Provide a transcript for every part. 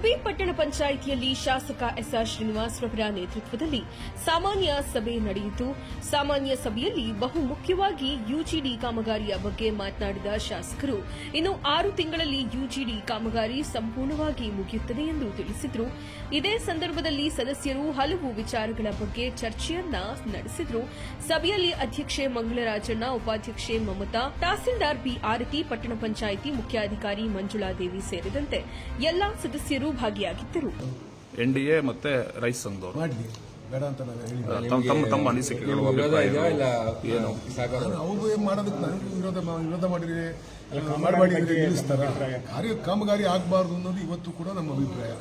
ಗುಬ್ಬಿ ಪಟ್ಟಣ ಪಂಚಾಯಿತಿಯಲ್ಲಿ ಶಾಸಕ ಎಸ್ಆರ್ ಶ್ರೀನಿವಾಸ್ ರವರ ನೇತೃತ್ವದಲ್ಲಿ ಸಾಮಾನ್ಯ ಸಭೆ ನಡೆಯಿತು. ಸಾಮಾನ್ಯ ಸಭೆಯಲ್ಲಿ ಬಹು ಮುಖ್ಯವಾಗಿ ಯುಜಿಡಿ ಕಾಮಗಾರಿಯ ಬಗ್ಗೆ ಮಾತನಾಡಿದ ಶಾಸಕರು, ಇನ್ನು 6 ತಿಂಗಳಲ್ಲಿ ಯುಜಿಡಿ ಕಾಮಗಾರಿ ಸಂಪೂರ್ಣವಾಗಿ ಮುಗಿಯುತ್ತದೆ ಎಂದು ತಿಳಿಸಿದರು. ಇದೇ ಸಂದರ್ಭದಲ್ಲಿ ಸದಸ್ಯರು ಹಲವು ವಿಚಾರಗಳ ಬಗ್ಗೆ ಚರ್ಚೆಯನ್ನ ನಡೆಸಿದರು. ಸಭೆಯಲ್ಲಿ ಅಧ್ಯಕ್ಷೆ ಮಂಗಳರಾಜಣ್ಣ, ಉಪಾಧ್ಯಕ್ಷೆ ಮಮತಾ, ತಹಸೀಲ್ದಾರ್ ಬಿ ಆರತಿ, ಪಟ್ಟಣ ಪಂಚಾಯಿತಿ ಮುಖ್ಯಾಧಿಕಾರಿ ಮಂಜುಳಾದೇವಿ ಸೇರಿದಂತೆ ಎಲ್ಲಾ ಸದಸ್ಯರು ಭಾಗಿಯಾಗಿದ್ದರು. ಎನ್ಡಿಎ ಮತ್ತೆ ರೈಸ್ ಸಂಘದವರು ತಮ್ಮ ಅನಿಸಿಕೆಗಳು ಏನು ಅವರು ಏನ್ ಮಾಡೋದಕ್ಕೆ ನನಗೆ ವಿರೋಧ ಮಾಡಿ ನಿಲ್ಲಿಸ್ತಾರ. ಕಾಮಗಾರಿ ಆಗಬಾರ್ದು ಅನ್ನೋದು ಇವತ್ತು ಕೂಡ ನಮ್ಮ ಅಭಿಪ್ರಾಯ.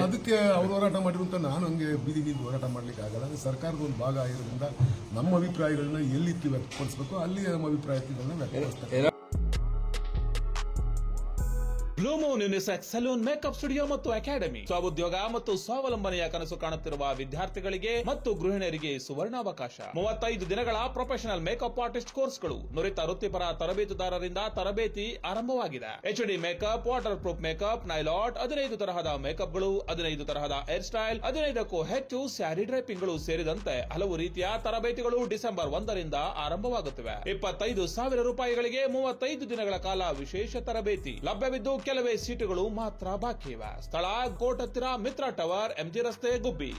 ಅದಕ್ಕೆ ಅವರು ಹೋರಾಟ ಮಾಡಿರುವಂತ ನಾನು ಹಂಗೆ ಬೀದಿ ಹೋರಾಟ ಮಾಡ್ಲಿಕ್ಕೆ ಆಗಲ್ಲ. ಸರ್ಕಾರದ ಒಂದು ಭಾಗ ಆಗಿರೋದ್ರಿಂದ ನಮ್ಮ ಅಭಿಪ್ರಾಯಗಳನ್ನ ಎಲ್ಲಿ ವ್ಯಕ್ತಪಡಿಸಬೇಕು ಅಲ್ಲಿ ನಮ್ಮ ಅಭಿಪ್ರಾಯಗಳನ್ನ ವ್ಯಕ್ತಪಡಿಸ್ತಾರೆ. Blue Moon unisex salon makeup studio ಮತ್ತು ಅಕಾಡೆಮಿ ಸ್ವಉದ್ಯೋಗ ಮತ್ತು ಸ್ವಾವಲಂಬನೆಯ ಕನಸು ಕಾಣುತ್ತಿರುವ ವಿದ್ಯಾರ್ಥಿಗಳಿಗೆ ಮತ್ತು ಗೃಹಿಣಿಯರಿಗೆ ಸುವರ್ಣಾವಕಾಶ. 35 ದಿನಗಳ ಪ್ರೊಫೆಷನಲ್ ಮೇಕಪ್ ಆರ್ಟಿಸ್ಟ್ ಕೋರ್ಸ್ಗಳು ನುರಿತ ವೃತ್ತಿಪರ ತರಬೇತುದಾರರಿಂದ ತರಬೇತಿ ಆರಂಭವಾಗಿದೆ. HD makeup, waterproof makeup, nail art, 15 ತರಹದ ಮೇಕಪ್ಗಳು, 15 ತರಹದ ಹೇರ್ ಸ್ಟೈಲ್, 15ಕ್ಕೂ ಹೆಚ್ಚು ಸ್ಯಾರಿ ಡ್ರೈಪಿಂಗ್ಗಳು ಸೇರಿದಂತೆ ಹಲವು ರೀತಿಯ ತರಬೇತಿಗಳು ಡಿಸೆಂಬರ್ 1ರಿಂದ ಆರಂಭವಾಗುತ್ತಿವೆ. 25,000 ರೂಪಾಯಿಗಳಿಗೆ 35 ದಿನಗಳ ಕಾಲ ವಿಶೇಷ ತರಬೇತಿ ಲಭ್ಯವಿದ್ದು ಕೆಲವೇ ಸೀಟುಗಳು ಮಾತ್ರ ಬಾಕಿ ಇವೆ. ಸ್ಥಳ ಕೋಟ್ ಹತ್ತಿರ ಮಿತ್ರ ಟವರ್, ಎಂಜಿ ರಸ್ತೆ, ಗುಬ್ಬಿ.